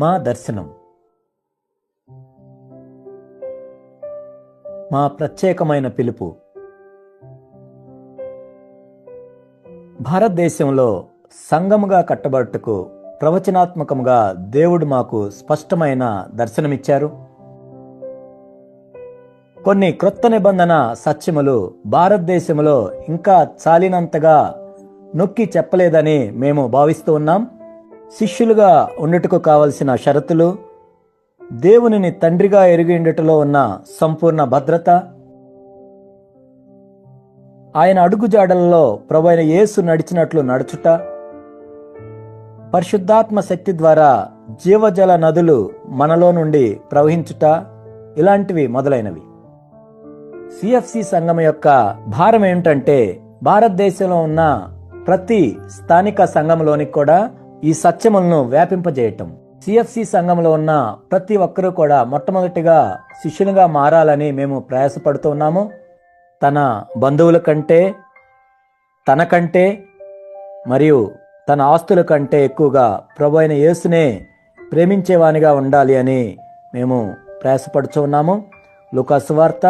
మా దర్శనం. మా ప్రత్యేకమైన పిలుపు. భారతదేశంలో సంఘముగా కట్టబడుటకు ప్రవచనాత్మకముగా దేవుడు మాకు స్పష్టమైన దర్శనమిచ్చారు. కొన్ని క్రొత్త నిబంధన సత్యములు భారతదేశంలో ఇంకా చాలినంతగా నొక్కి చెప్పలేదని మేము భావిస్తూ ఉన్నాం. శిష్యులుగా ఉండుటకు కావలసిన షరతులు, దేవునిని తండ్రిగా ఎరిగిండుటలో ఉన్న సంపూర్ణ భద్రత, ఆయన అడుగుజాడలలో ప్రభువైన యేసు నడిచినట్లు నడుచుట, పరిశుద్ధాత్మ శక్తి ద్వారా జీవజల నదులు మనలో నుండి ప్రవహించుట, ఇలాంటివి మొదలైనవి. సిఎఫ్సి సంఘం యొక్క భారం ఏమిటంటే భారతదేశంలో ఉన్న ప్రతి స్థానిక సంఘంలోనికి కూడా ఈ సత్యములను వ్యాపింపజేయటం. సిఎఫ్సి సంఘంలో ఉన్న ప్రతి ఒక్కరూ కూడా మొట్టమొదటిగా శిష్యులుగా మారాలని మేము ప్రయాసపడుతూ ఉన్నాము. తన బంధువుల కంటే, తనకంటే మరియు తన ఆస్తుల కంటే ఎక్కువగా ప్రభు అయిన యేసునే ప్రేమించేవానిగా ఉండాలి అని మేము ప్రయాసపడుతూ ఉన్నాము. లూకా సువార్త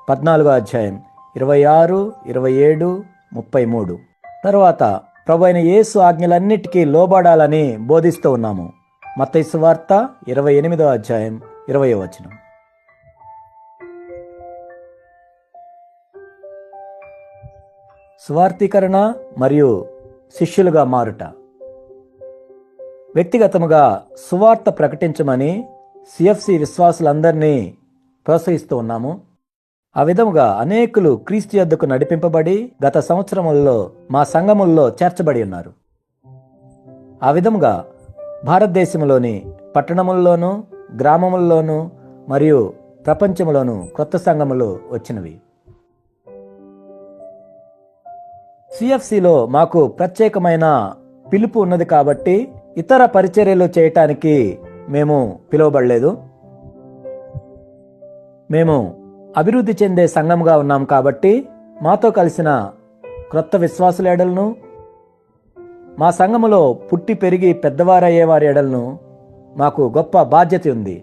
14 26, 27, 33. తర్వాత ప్రభు అయిన యేసు ఆజ్ఞలన్నిటికీ లోబడాలని బోధిస్తూ ఉన్నాము. మత్తయి సువార్త 28 20. సువార్తీకరణ మరియు శిష్యులుగా మారుట. వ్యక్తిగతముగా సువార్త ప్రకటించమని సిఎఫ్సి విశ్వాసులందరినీ ప్రోత్సహిస్తూ ఉన్నాము. ఆ విధముగా అనేకులు క్రీస్తు యొద్దకు నడిపింపబడి గత సంవత్సరములలో మా సంఘముల్లో చేర్చబడి ఉన్నారు. ఆ విధముగా భారతదేశంలోని పట్టణముల్లోనూ, గ్రామముల్లోనూ మరియు ప్రపంచంలోనూ క్రొత్త సంఘములు వచ్చినవి. సిఎఫ్సిలో మాకు ప్రత్యేకమైన పిలుపు ఉన్నది కాబట్టి ఇతర పరిచర్యలు చేయటానికి మేము పిలువబడలేదు. మేము అభివృద్ధి చెందే సంఘముగా ఉన్నాం కాబట్టి మాతో కలిసిన క్రొత్త విశ్వాసుల ఎడలను, మా సంఘములో పుట్టి పెరిగి పెద్దవారయ్యేవారి ఎడలను మాకు గొప్ప బాధ్యత ఉంది.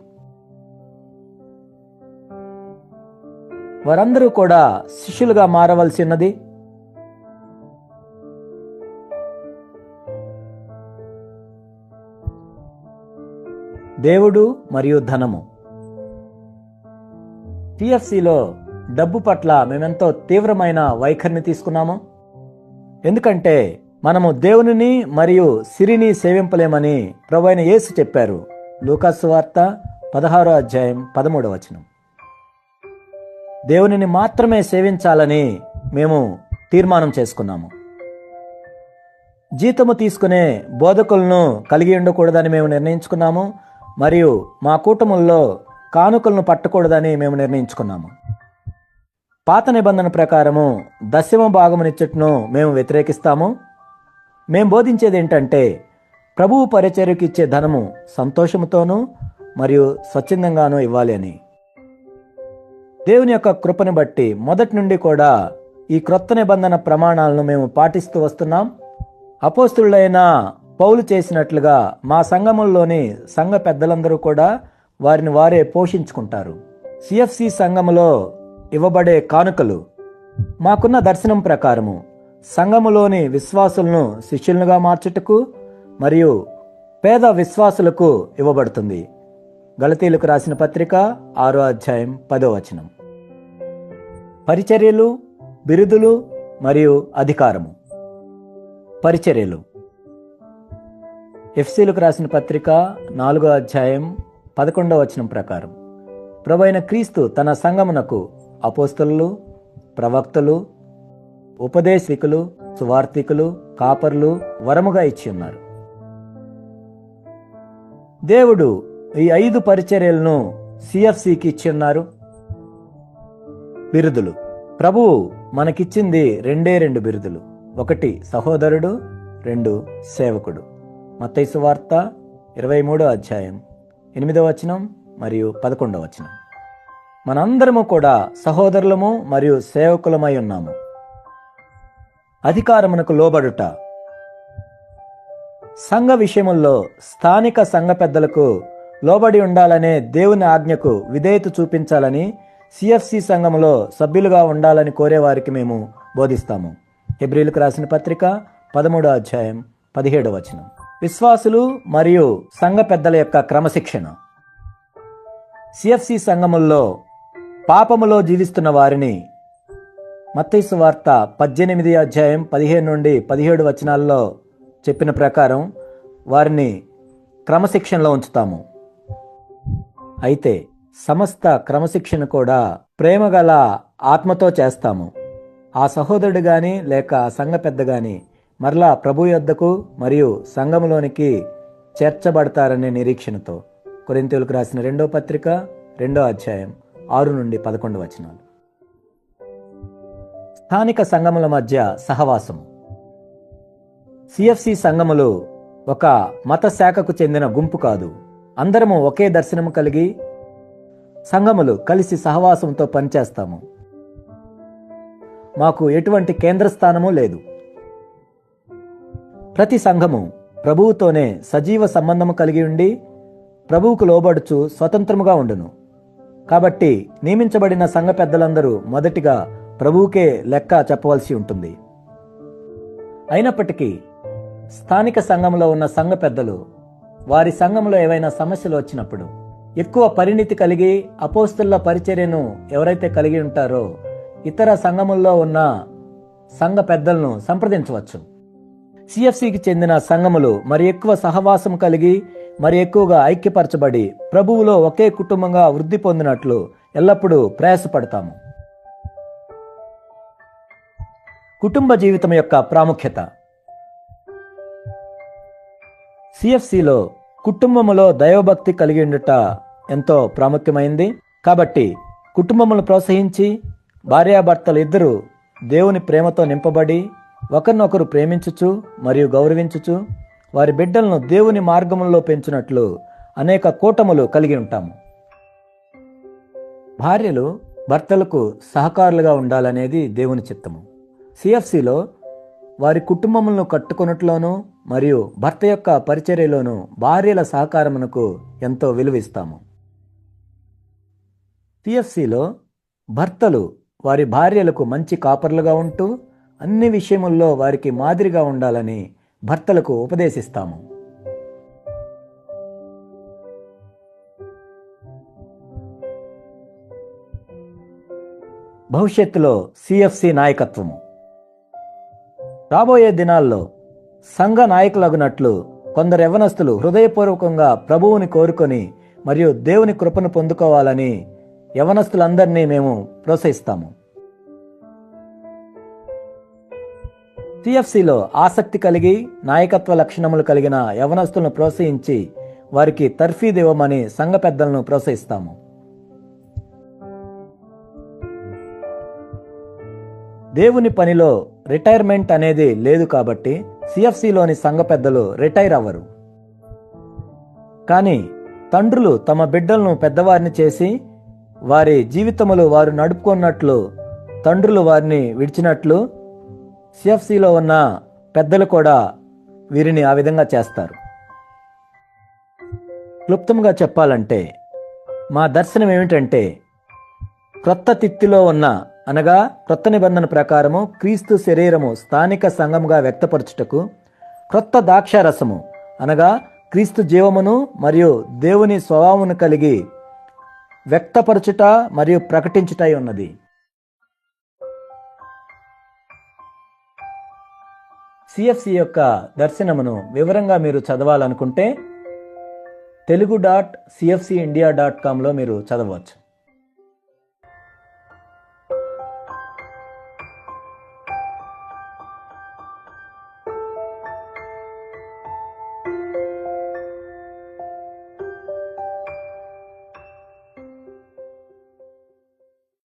వారందరూ కూడా శిష్యులుగా మారవలసి ఉన్నది. దేవుడు మరియు ధనము. టిఎఫ్సిలో డబ్బు పట్ల మేమెంతో తీవ్రమైన వైఖరిని తీసుకున్నాము. ఎందుకంటే మనము దేవునిని మరియు సిరిని సేవింపలేమని ప్రభువైన యేసు చెప్పారు. లూకా సువార్త 16 13. దేవునిని మాత్రమే సేవించాలని మేము తీర్మానం చేసుకున్నాము. జీతము తీసుకునే బోధకులను కలిగి ఉండకూడదని మేము నిర్ణయించుకున్నాము. మరియు మా కూటముల్లో కానుకలను పట్టకూడదని మేము నిర్ణయించుకున్నాము. పాత నిబంధన ప్రకారము దశమ భాగమునిచ్చుటను మేము వ్యతిరేకిస్తాము. మేము బోధించేది ఏంటంటే ప్రభువు పరిచర్యకు ఇచ్చే ధనము సంతోషముతోనూ మరియు స్వచ్ఛందంగానూ ఇవ్వాలి అని. దేవుని యొక్క కృపను బట్టి మొదటి నుండి కూడా ఈ క్రొత్త నిబంధన ప్రమాణాలను మేము పాటిస్తూ వస్తున్నాం. అపోస్తులైన పౌలు చేసినట్లుగా మా సంఘముల్లోని సంఘ పెద్దలందరూ కూడా వారిని వారే పోషించుకుంటారు. సిఎఫ్సి సంఘములో ఇవ్వబడే కానుకలు మాకున్న దర్శనం ప్రకారము సంఘములోని విశ్వాసులను శిష్యులుగా మార్చుటకు మరియు పేద విశ్వాసులకు ఇవ్వబడుతుంది. గలతీయులకు రాసిన పత్రిక 6 10. పరిచర్యలు, బిరుదులు మరియు అధికారము. పరిచర్యలు. ఎఫ్సీలకు రాసిన పత్రిక 4 11 ప్రకారం ప్రభువైన క్రీస్తు తన సంఘమునకు అపోస్తలులు, ప్రవక్తలు, ఉపదేశకులు, సువార్తికులు, కాపర్లు వరముగా ఇచ్చి ఉన్నారు. దేవుడు ఈ 5 పరిచర్యలను సిఎఫ్సికి ఇచ్చి ఉన్నారు. బిరుదులు. ప్రభువు మనకిచ్చింది 2 బిరుదులు. 1 సహోదరుడు, 2 సేవకుడు. మత్తయి సువార్త 23 8 మరియు 11. మనందరము కూడా సహోదరులము మరియు సేవకులమై ఉన్నాము. అధికారమునకు లోబడుట. సంఘ విషయముల్లో స్థానిక సంఘ పెద్దలకు లోబడి ఉండాలనే దేవుని ఆజ్ఞకు విధేయత చూపించాలని సిఎఫ్సి సంఘములో సభ్యులుగా ఉండాలని కోరేవారికి మేము బోధిస్తాము. హెబ్రీలకు రాసిన పత్రిక 13వ అధ్యాయం 17వ వచనం. విశ్వాసులు మరియు సంఘ పెద్దల యొక్క క్రమశిక్షణ. సిఎఫ్సి సంఘముల్లో పాపములో జీవిస్తున్న వారిని మత్తయి సువార్త 18వ అధ్యాయం 15 నుండి 17 వచనాల్లో చెప్పిన ప్రకారం వారిని క్రమశిక్షణలో ఉంచుతాము. అయితే సమస్త క్రమశిక్షణ కూడా ప్రేమగల ఆత్మతో చేస్తాము. ఆ సహోదరుడు గాని లేక సంఘ పెద్ద గాని మరలా ప్రభు యొద్దకు మరియు సంఘములోనికి చేర్చబడతారనే నిరీక్షణతో. కొరింథీయులకు రాసిన 2వ పత్రిక 2వ అధ్యాయం 6 నుండి 11 వచనాలు. స్థానిక సంఘముల మధ్య సహవాసము. సిఎఫ్సి సంఘములు ఒక మత శాఖకు చెందిన గుంపు కాదు. అందరము ఒకే దర్శనము కలిగి సంఘములు కలిసి సహవాసంతో పనిచేస్తాము. మాకు ఎటువంటి కేంద్రస్థానము లేదు. ప్రతి సంఘము ప్రభువుతోనే సజీవ సంబంధము కలిగి ఉండి ప్రభువుకు లోబడుచు స్వతంత్రముగా ఉండును. కాబట్టి నియమించబడిన సంఘ పెద్దలందరూ మొదటిగా ప్రభువుకే లెక్క చెప్పవలసి ఉంటుంది. అయినప్పటికీ స్థానిక సంఘంలో ఉన్న సంఘ పెద్దలు వారి సంఘంలో ఏవైనా సమస్యలు వచ్చినప్పుడు ఎక్కువ పరిణితి కలిగి అపోస్తలుల పరిచర్యను ఎవరైతే కలిగి ఉంటారో ఇతర సంఘముల్లో ఉన్న సంఘ పెద్దలను సంప్రదించవచ్చు. సిఎఫ్సికి చెందిన సంఘములు మరి ఎక్కువ సహవాసం కలిగి మరి ఎక్కువగా ఐక్యపరచబడి ప్రభువులో ఒకే కుటుంబంగా వృద్ధి పొందినట్లు ఎల్లప్పుడూ ప్రయాసపడతాము. కుటుంబ జీవితం యొక్క ప్రాముఖ్యత. సిఎఫ్సిలో కుటుంబములో దైవభక్తి కలిగి ఉండుట ఎంతో ప్రాముఖ్యమైంది. కాబట్టి కుటుంబములను ప్రోత్సహించి భార్యాభర్తలు ఇద్దరు దేవుని ప్రేమతో నింపబడి ఒకరినొకరు ప్రేమించుచు మరియు గౌరవించుచు వారి బిడ్డలను దేవుని మార్గంలో పెంచినట్లు అనేక కూటములు కలిగి ఉంటాము. భార్యలు భర్తలకు సహకారులుగా ఉండాలనేది దేవుని చిత్తము. సిఎఫ్సిలో వారి కుటుంబములను కట్టుకొనుట్లోనూ మరియు భర్త యొక్క పరిచర్యలోనూ భార్యల సహకారమునకు ఎంతో విలువిస్తాము. సిఎఫ్సిలో భర్తలు వారి భార్యలకు మంచి కాపర్లుగా ఉంటూ అన్ని విషయముల్లో వారికి మాదిరిగా ఉండాలని భర్తలకు ఉపదేశిస్తాము. భవిష్యత్తులో సిఎఫ్సి నాయకత్వము. రాబోయే దినాల్లో సంఘ నాయకులగునట్లు కొందరు యవ్వనస్తులు హృదయపూర్వకంగా ప్రభువుని కోరుకొని మరియు దేవుని కృపను పొందుకోవాలని యవ్వనస్తులందరినీ మేము ప్రోత్సహిస్తాము. సిఎఫ్సిలో ఆసక్తి కలిగి నాయకత్వ లక్షణములు కలిగిన యవ్వనస్తులను ప్రోత్సహించి వారికి తర్ఫీదు ఇవ్వమని సంఘ పెద్దలను ప్రోత్సహిస్తాము. దేవుని పనిలో రిటైర్మెంట్ అనేది లేదు కాబట్టి సిఎఫ్సిలోని సంఘ పెద్దలు రిటైర్ అవ్వరు. కానీ తండ్రులు తమ బిడ్డలను పెద్దవారిని చేసి వారి జీవితములు వారు నడుపుకున్నట్లు తండ్రులు వారిని విడిచినట్లు సిఎఫ్సిలో ఉన్న పెద్దలు కూడా వీరిని ఆ విధంగా చేస్తారు. క్లుప్తంగా చెప్పాలంటే మా దర్శనం ఏమిటంటే క్రొత్త తిత్తిలో ఉన్న అనగా క్రొత్త నిబంధన ప్రకారము క్రీస్తు శరీరము స్థానిక సంఘముగా వ్యక్తపరచుటకు క్రొత్త ద్రాక్షారసము అనగా క్రీస్తు జీవమును మరియు దేవుని స్వభావమును కలిగి వ్యక్తపరచుట మరియు ప్రకటించుట ఉన్నది. సిఎఫ్సి యొక్క దర్శనమును వివరంగా మీరు చదవాలనుకుంటే telugu.cfcindia.com మీరు చదవచ్చు.